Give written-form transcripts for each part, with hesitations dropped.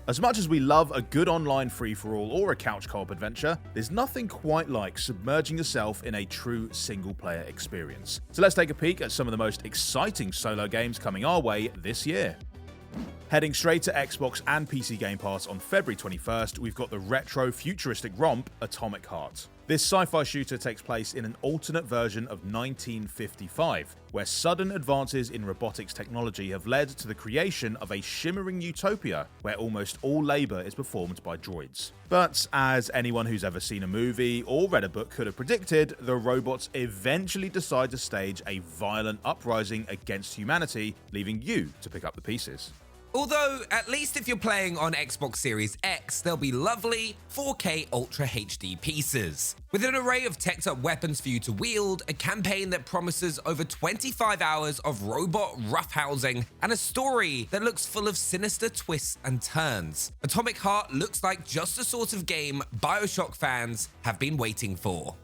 As much as we love a good online free-for-all or a couch co-op adventure, there's nothing quite like submerging yourself in a true single-player experience. So let's take a peek at some of the most exciting solo games coming our way this year. Heading straight to Xbox and PC Game Pass on February 21st, we've got the retro futuristic romp Atomic Heart. This sci-fi shooter takes place in an alternate version of 1955, where sudden advances in robotics technology have led to the creation of a shimmering utopia where almost all labour is performed by droids. But as anyone who's ever seen a movie or read a book could have predicted, the robots eventually decide to stage a violent uprising against humanity, leaving you to pick up the pieces. Although, at least if you're playing on Xbox Series X, they'll be lovely 4K Ultra HD pieces. With an array of teched-up weapons for you to wield, a campaign that promises over 25 hours of robot roughhousing, and a story that looks full of sinister twists and turns, Atomic Heart looks like just the sort of game BioShock fans have been waiting for.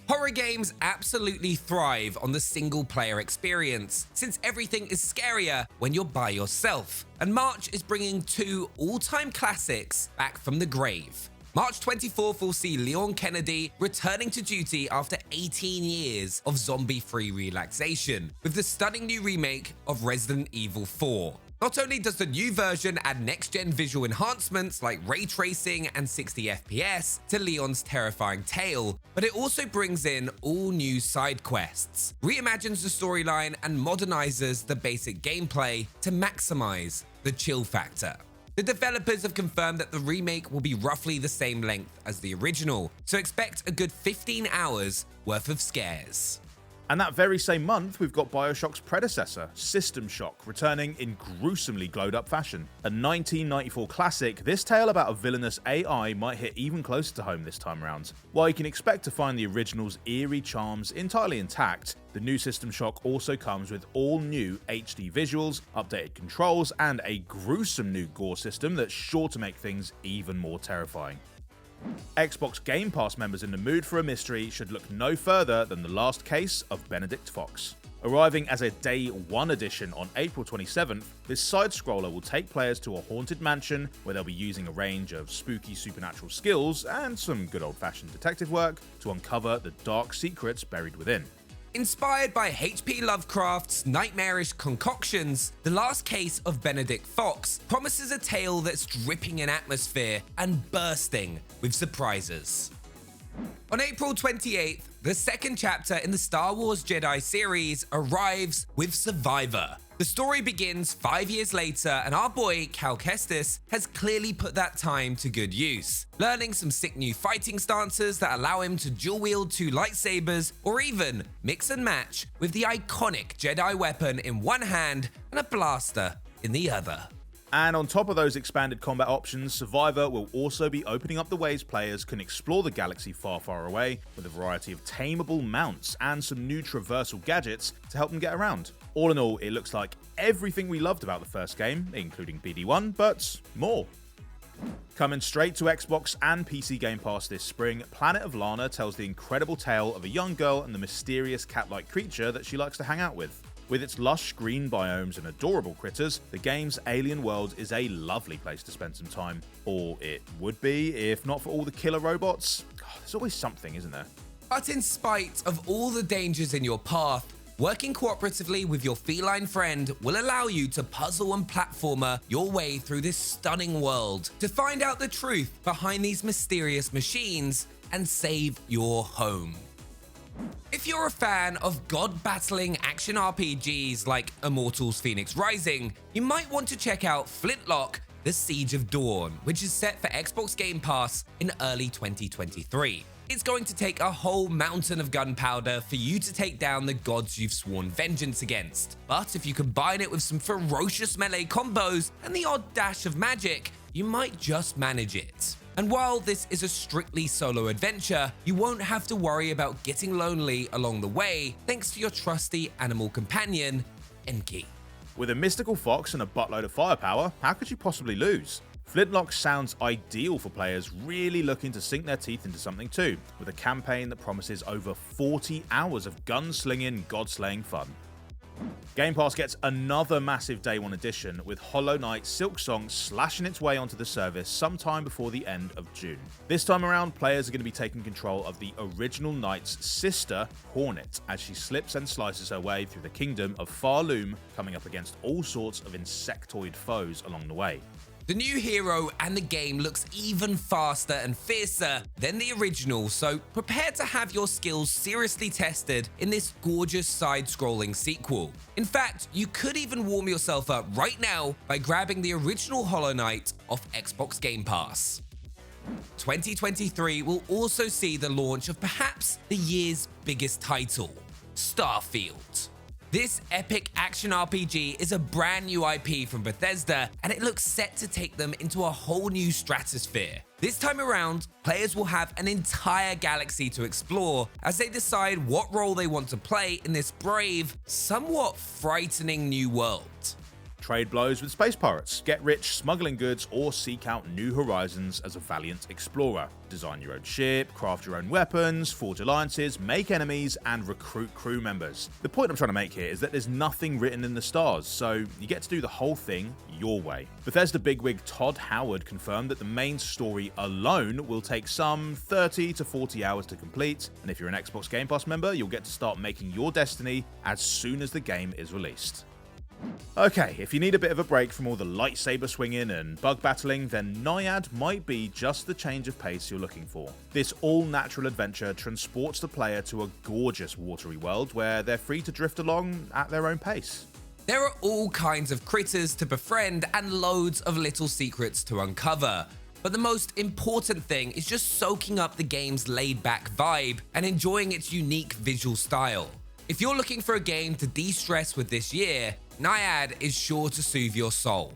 Horror games absolutely thrive on the single-player experience, since everything is scarier when you're by yourself, and March is bringing two all-time classics back from the grave. March 24th will see Leon Kennedy returning to duty after 18 years of zombie-free relaxation, with the stunning new remake of Resident Evil 4. Not only does the new version add next-gen visual enhancements like ray tracing and 60 FPS to Leon's terrifying tale, but it also brings in all new side quests, reimagines the storyline, and modernizes the basic gameplay to maximize the chill factor. The developers have confirmed that the remake will be roughly the same length as the original, so expect a good 15 hours worth of scares. And that very same month, we've got BioShock's predecessor, System Shock, returning in gruesomely glowed-up fashion. A 1994 classic, this tale about a villainous AI might hit even closer to home this time around. While you can expect to find the original's eerie charms entirely intact, the new System Shock also comes with all new HD visuals, updated controls, and a gruesome new gore system that's sure to make things even more terrifying. Xbox Game Pass members in the mood for a mystery should look no further than The Last Case of Benedict Fox. Arriving as a Day 1 edition on April 27th, this side-scroller will take players to a haunted mansion where they'll be using a range of spooky supernatural skills and some good old-fashioned detective work to uncover the dark secrets buried within. Inspired by H.P. Lovecraft's nightmarish concoctions, The Last Case of Benedict Fox promises a tale that's dripping in atmosphere and bursting with surprises. On April 28th, the second chapter in the Star Wars Jedi series arrives with Survivor. The story begins 5 years later, and our boy Cal Kestis has clearly put that time to good use, learning some sick new fighting stances that allow him to dual wield two lightsabers, or even mix and match with the iconic Jedi weapon in one hand and a blaster in the other. And on top of those expanded combat options, Survivor will also be opening up the ways players can explore the galaxy far, far away with a variety of tameable mounts and some new traversal gadgets to help them get around. All in all, it looks like everything we loved about the first game, including BD1, but more. Coming straight to Xbox and PC Game Pass this spring, Planet of Lana tells the incredible tale of a young girl and the mysterious cat-like creature that she likes to hang out with. With its lush green biomes and adorable critters, the game's alien world is a lovely place to spend some time. Or it would be, if not for all the killer robots. God, there's always something, isn't there? But in spite of all the dangers in your path, working cooperatively with your feline friend will allow you to puzzle and platformer your way through this stunning world to find out the truth behind these mysterious machines and save your home. If you're a fan of god-battling action RPGs like Immortals Phoenix Rising, you might want to check out Flintlock: The Siege of Dawn, which is set for Xbox Game Pass in early 2023. It's going to take a whole mountain of gunpowder for you to take down the gods you've sworn vengeance against. But if you combine it with some ferocious melee combos and the odd dash of magic, you might just manage it. And while this is a strictly solo adventure, you won't have to worry about getting lonely along the way thanks to your trusty animal companion, Enki. With a mystical fox and a buttload of firepower, how could you possibly lose? Flintlock sounds ideal for players really looking to sink their teeth into something too, with a campaign that promises over 40 hours of gunslinging, god-slaying fun. Game Pass gets another massive Day 1 edition, with Hollow Knight Silksong slashing its way onto the service sometime before the end of June. This time around, players are going to be taking control of the original Knight's sister, Hornet, as she slips and slices her way through the kingdom of Farloom, coming up against all sorts of insectoid foes along the way. The new hero and the game looks even faster and fiercer than the original, so prepare to have your skills seriously tested in this gorgeous side-scrolling sequel. In fact, you could even warm yourself up right now by grabbing the original Hollow Knight off Xbox Game Pass. 2023 will also see the launch of perhaps the year's biggest title, Starfield. This epic action RPG is a brand new IP from Bethesda, and it looks set to take them into a whole new stratosphere. This time around, players will have an entire galaxy to explore as they decide what role they want to play in this brave, somewhat frightening new world. Trade blows with space pirates, get rich smuggling goods, or seek out new horizons as a valiant explorer. Design your own ship, craft your own weapons, forge alliances, make enemies, and recruit crew members. The point I'm trying to make here is that there's nothing written in the stars, so you get to do the whole thing your way. Bethesda bigwig Todd Howard confirmed that the main story alone will take some 30 to 40 hours to complete, and if you're an Xbox Game Pass member, you'll get to start making your destiny as soon as the game is released. Okay, if you need a bit of a break from all the lightsaber swinging and bug battling, then NAIAD might be just the change of pace you're looking for. This all-natural adventure transports the player to a gorgeous watery world where they're free to drift along at their own pace. There are all kinds of critters to befriend and loads of little secrets to uncover. But the most important thing is just soaking up the game's laid-back vibe and enjoying its unique visual style. If you're looking for a game to de-stress with this year, NAIAD is sure to soothe your soul.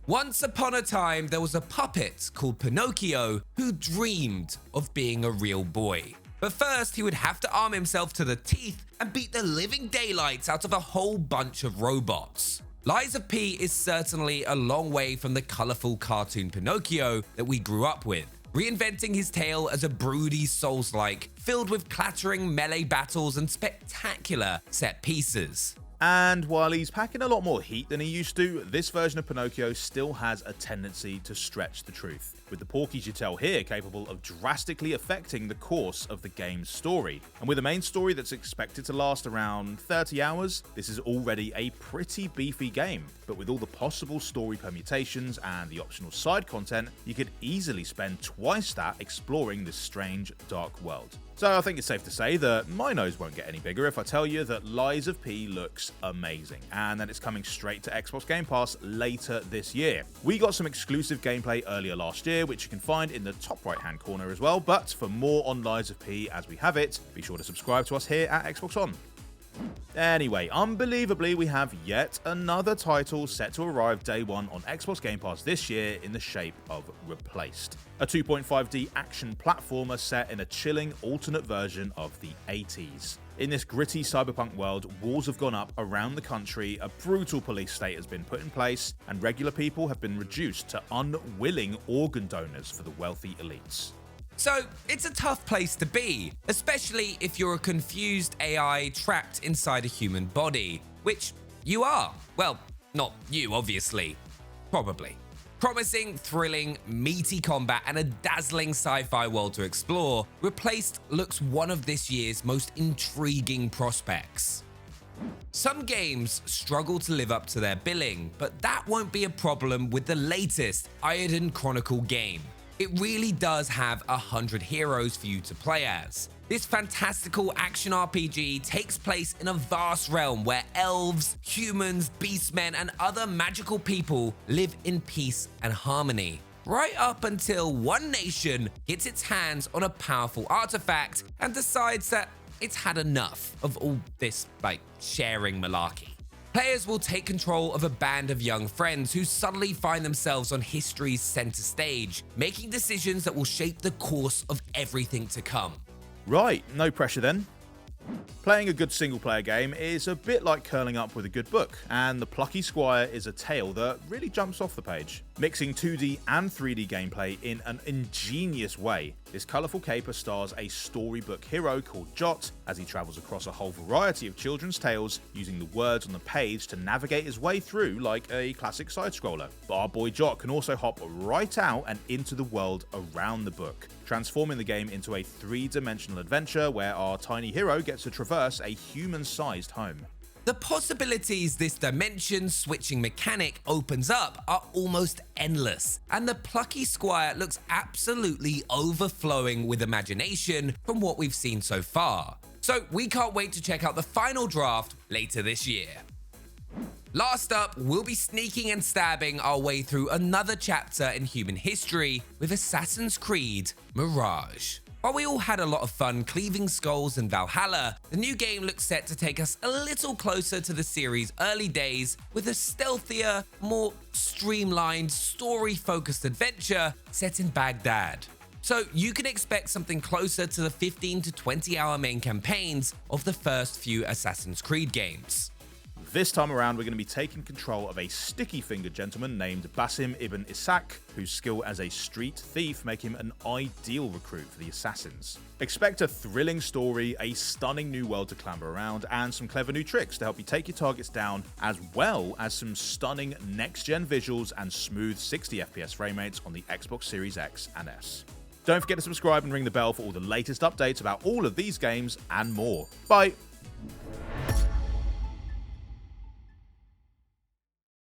Once upon a time, there was a puppet called Pinocchio who dreamed of being a real boy. But first, he would have to arm himself to the teeth and beat the living daylights out of a whole bunch of robots. Lies of P is certainly a long way from the colourful cartoon Pinocchio that we grew up with, reinventing his tale as a broody Souls-like, filled with clattering melee battles and spectacular set pieces. And while he's packing a lot more heat than he used to, this version of Pinocchio still has a tendency to stretch the truth, with the porkies you tell here capable of drastically affecting the course of the game's story. And with a main story that's expected to last around 30 hours, this is already a pretty beefy game. But with all the possible story permutations and the optional side content, you could easily spend twice that exploring this strange, dark world. So I think it's safe to say that my nose won't get any bigger if I tell you that Lies of P looks amazing, and that it's coming straight to Xbox Game Pass later this year. We got some exclusive gameplay earlier last year, which you can find in the top right hand corner as well, but for more on Lies of P as we have it, be sure to subscribe to us here at Xbox On. Anyway, unbelievably, we have yet another title set to arrive day one on Xbox Game Pass this year in the shape of Replaced, a 2.5D action platformer set in a chilling alternate version of the 80s. In this gritty cyberpunk world, walls have gone up around the country, a brutal police state has been put in place, and regular people have been reduced to unwilling organ donors for the wealthy elites. So, it's a tough place to be, especially if you're a confused AI trapped inside a human body, which you are. Well, not you, obviously. Probably. Promising, thrilling, meaty combat and a dazzling sci-fi world to explore, Replaced looks one of this year's most intriguing prospects. Some games struggle to live up to their billing, but that won't be a problem with the latest Eiyuden Chronicle game. It really does have 100 heroes for you to play as. This fantastical action RPG takes place in a vast realm where elves, humans, beastmen, and other magical people live in peace and harmony. Right up until one nation gets its hands on a powerful artifact and decides that it's had enough of all this, sharing malarkey. Players will take control of a band of young friends who suddenly find themselves on history's center stage, making decisions that will shape the course of everything to come. Right, no pressure then. Playing a good single-player game is a bit like curling up with a good book, and the Plucky Squire is a tale that really jumps off the page. Mixing 2D and 3D gameplay in an ingenious way, this colourful caper stars a storybook hero called Jot as he travels across a whole variety of children's tales using the words on the page to navigate his way through like a classic side-scroller. But our boy Jot can also hop right out and into the world around the book, transforming the game into a 3-dimensional adventure where our tiny hero gets to traverse a human-sized home. The possibilities this dimension-switching mechanic opens up are almost endless, and the Plucky Squire looks absolutely overflowing with imagination from what we've seen so far. So we can't wait to check out the final draft later this year. Last up, we'll be sneaking and stabbing our way through another chapter in human history with Assassin's Creed Mirage. While we all had a lot of fun cleaving skulls in Valhalla, the new game looks set to take us a little closer to the series' early days with a stealthier, more streamlined, story-focused adventure set in Baghdad. So you can expect something closer to the 15 to 20 hour main campaigns of the first few Assassin's Creed games. This time around, we're going to be taking control of a sticky-fingered gentleman named Basim ibn Ishaq, whose skill as a street thief make him an ideal recruit for the Assassins. Expect a thrilling story, a stunning new world to clamber around, and some clever new tricks to help you take your targets down, as well as some stunning next-gen visuals and smooth 60 FPS frame rates on the Xbox Series X and S. Don't forget to subscribe and ring the bell for all the latest updates about all of these games and more. Bye!